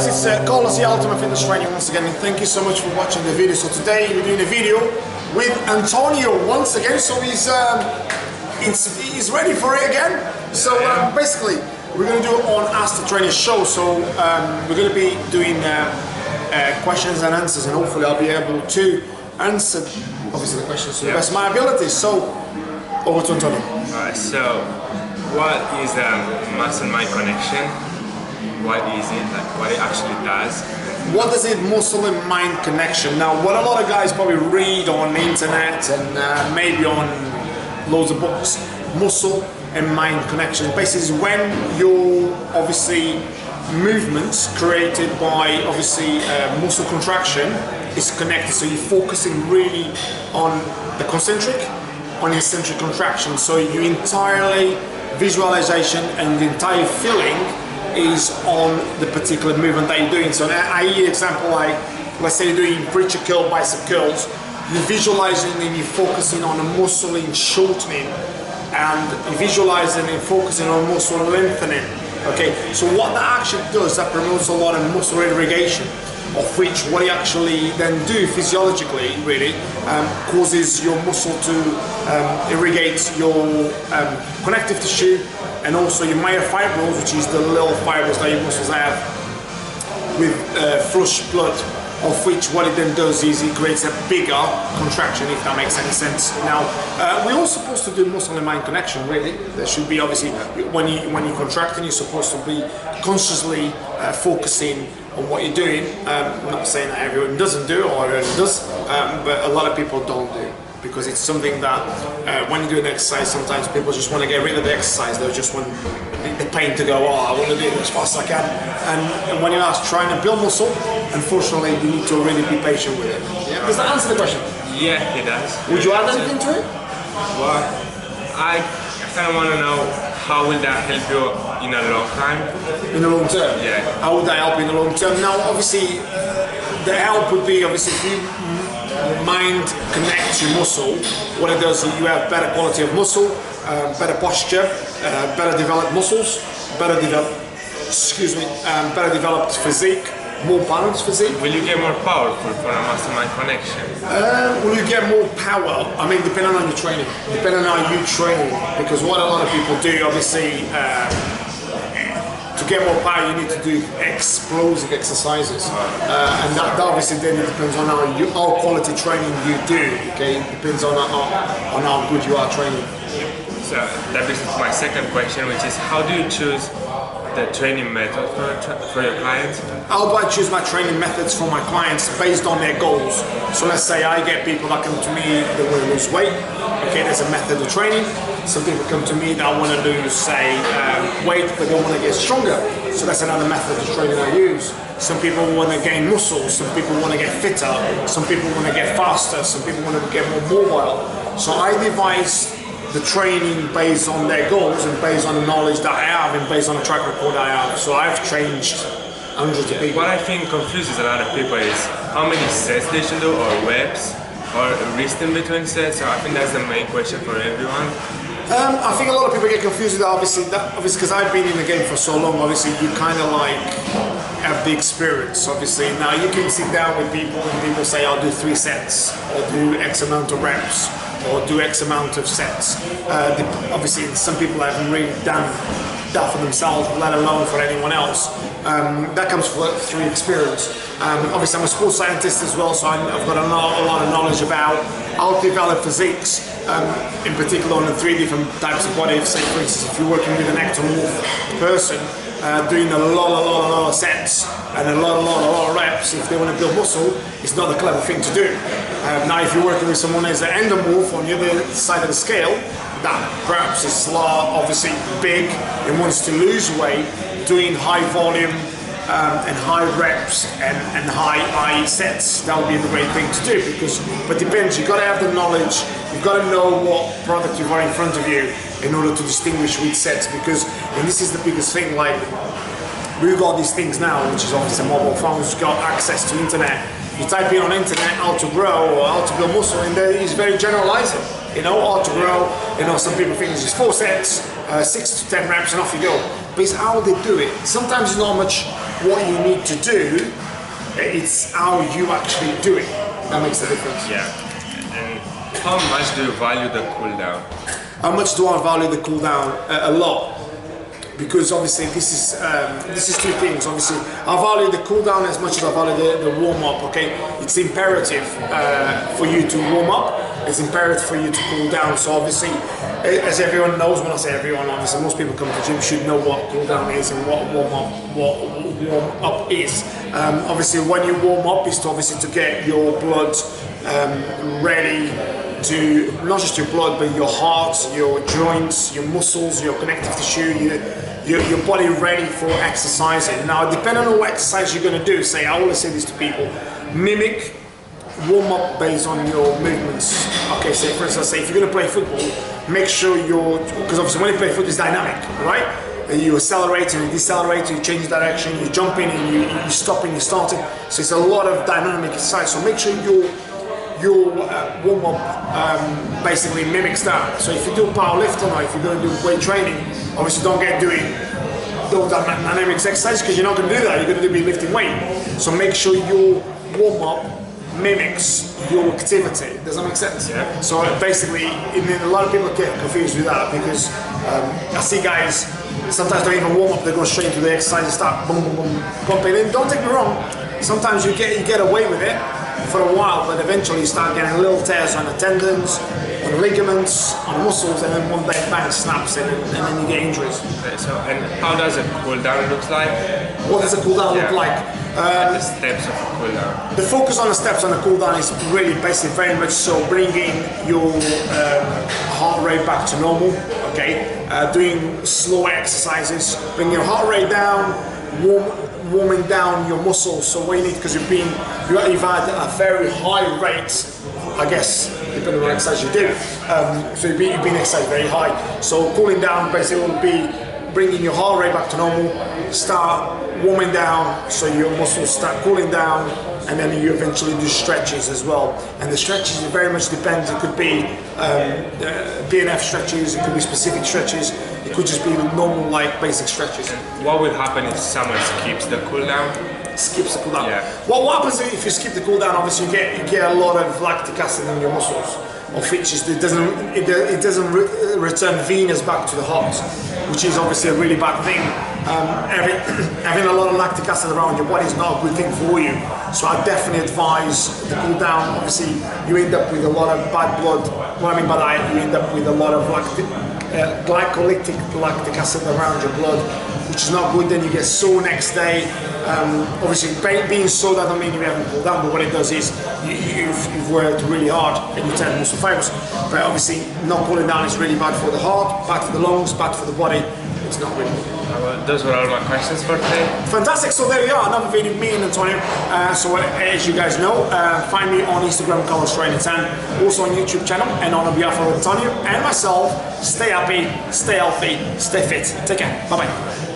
guys, it's Carlos, the Ultimate Fitness Training once again, and thank you so much for watching the video. So today we're doing a video with Antonio once again, so he's ready for it again. So basically we're going to do it on Ask the Trainer show, so we're going to be doing questions and answers, and hopefully I'll be able to answer obviously the questions to the best of my abilities. So over to Antonio. Alright, so what is muscle-mind connection? What is it, like what it actually does? What is it, muscle and mind connection? Now, what a lot of guys probably read on the internet and maybe on loads of books, muscle and mind connection. Basically, is when your obviously movements created by obviously muscle contraction is connected. So you're focusing really on the concentric, on eccentric contraction. So your entirely visualization and the entire feeling is on the particular movement that you're doing. So I hear example like, let's say you're doing preacher curl, bicep curls, you're visualizing and you're focusing on a muscle in shortening, and you're visualizing and focusing on muscle lengthening. Okay, so what that actually does, that promotes a lot of muscle irrigation, of which what it actually then do physiologically really causes your muscle to irrigate your connective tissue, and also your myofibrils, which is the little fibers that your muscles have, with flush blood, of which what it then does is it creates a bigger contraction, if that makes any sense. Now, we're all supposed to do muscle and mind connection, really. There should be, obviously, when you're contracting, you're supposed to be consciously focusing on what you're doing. I'm not saying that everyone doesn't do, or everyone does, but a lot of people don't do. Because it's something that when you do an exercise, sometimes people just want to get rid of the exercise. They just want the pain to go, oh, I want to do it as fast as I can. And when you're trying to build muscle, unfortunately, you need to really be patient with it. Yeah? Does that answer the question? Yeah, it does. Would you add anything to it? Well, I kind of want to know how will that help you in a long time? In the long term? Yeah. How would that help in the long term? Now, obviously, the help would be, obviously, if you mind connects your muscle, what it does is you have better quality of muscle, better posture, better developed muscles, better developed physique, more balanced physique. Will you get more powerful for a muscle-mind connection? Will you get more power? I mean, depending on your training, depending on how you train, because what a lot of people do, obviously, to get more power, you need to do explosive exercises, and that obviously then it depends on how quality training you do. Okay, it depends on how good you are training. So that brings me to my second question, which is how do you choose the training method for your clients? How do I choose my training methods for my clients based on their goals? So let's say I get people that come to me that want to lose weight. Okay, there's a method of training. Some people come to me that want to lose, say, weight, but they want to get stronger. So that's another method of training I use. Some people want to gain muscle. Some people want to get fitter. Some people want to get faster. Some people want to get more mobile. So I devise the training based on their goals and based on the knowledge that I have and based on the track record I have. So I've changed hundreds of people. What I think confuses a lot of people is how many sets they should do, or reps, or rest in between sets. So I think that's the main question for everyone. I think a lot of people get confused with that, obviously, because I've been in the game for so long. Obviously, you kind of like have the experience. Obviously, now you can sit down with people and people say, "I'll do 3 sets, or do X amount of reps, or do X amount of sets." Obviously, some people haven't really done that for themselves, let alone for anyone else. That comes through experience. Obviously, I'm a sports scientist as well, so I've got a lot of knowledge about how to develop physiques, in particular on the 3 different types of body. Say, for instance, if you're working with an ectomorph person, doing a lot of sets and a lot of reps, if they want to build muscle, it's not a clever thing to do. Now, if you're working with someone who's an endomorph on the other side of the scale, that perhaps is obviously big and wants to lose weight, doing high volume and high reps and high sets, that would be the great thing to do. But depends, you've got to have the knowledge, you've got to know what product you've got in front of you in order to distinguish which sets, and this is the biggest thing, like, we've got these things now, which is obviously mobile phones, got access to internet. You type in on internet how to grow or how to build muscle, and it's very generalizing. You know, how to grow, some people think it's just 4 sets, 6 to 10 reps and off you go. But it's how they do it. Sometimes it's not much what you need to do, it's how you actually do it that makes the difference. Yeah. And how much do you value the cool down? How much do I value the cool down? A lot. Because obviously this is two things. Obviously, I value the cool down as much as I value the warm up. Okay, it's imperative for you to warm up. It's imperative for you to cool down. So obviously, as everyone knows, when I say everyone, obviously most people come to the gym should know what cool down is and what warm up is. Obviously, when you warm up, is to obviously to get your blood ready to not just your blood, but your heart, your joints, your muscles, your connective tissue, your body ready for exercising. Now, depending on what exercise you're going to do, say, I always say this to people, mimic warm up based on your movements. Okay, say for instance, say if you're going to play football, make sure because obviously when you play football, it's dynamic, right? You accelerate and you decelerate, you change direction, you jump in and you stop and you start it. So it's a lot of dynamic exercise. So make sure your warm up basically mimics that. So if you do powerlifting or if you're going to do weight training, obviously don't get doing those dynamic exercises because you're not going to do that. You're going to be lifting weight. So make sure your warm up mimics your activity. Does that make sense? Yeah. So basically, a lot of people get confused with that because I see guys sometimes don't even warm up. They go straight into the exercise and start boom, boom, boom, pumping. And don't take me wrong. Sometimes you get away with it for a while, but eventually you start getting little tears on the tendons, on the ligaments, on the muscles, and then one day bang snaps, and then you get injuries. Okay, so, and how does a cool down look like? What does a cool down look like? The steps of a cool down. The focus on the steps on the cool down is really basically very much so bringing your heart rate back to normal. Okay, doing slow exercises, bring your heart rate down, warming down your muscles. So what you need, because you've had a very high rate, I guess, depending on what exercise you do. So you've been exercising very high. So cooling down basically will be bringing your heart rate back to normal, start warming down, so your muscles start cooling down, and then you eventually do stretches as well. And the stretches very much depends. It could be BNF stretches, it could be specific stretches, it could just be normal like basic stretches. What will happen if someone skips the cool down? Skips the cool down. Yeah. What happens if you skip the cool down? Obviously, you get a lot of lactic acid in your muscles, of which it doesn't return venous back to the heart, which is obviously a really bad thing. Having a lot of lactic acid around your body is not a good thing for you. So I definitely advise the cool down. Obviously, you end up with a lot of bad blood. What I mean by that, you end up with a lot of glycolytic lactic acid around your blood, which is not good. Then you get sore next day. Obviously, being sore doesn't mean you haven't cooled down, but what it does is you've worked really hard and you turn muscle fibers. But obviously, not cooling down is really bad for the heart, bad for the lungs, bad for the body. It's not really good. Those were all my questions for today. Fantastic. So there we are, another video of me and Antonio. So as you guys know, find me on Instagram, Carlos Trainer 10, also on YouTube channel, and on behalf of Antonio and myself, stay happy, stay healthy, stay fit. Take care. Bye bye.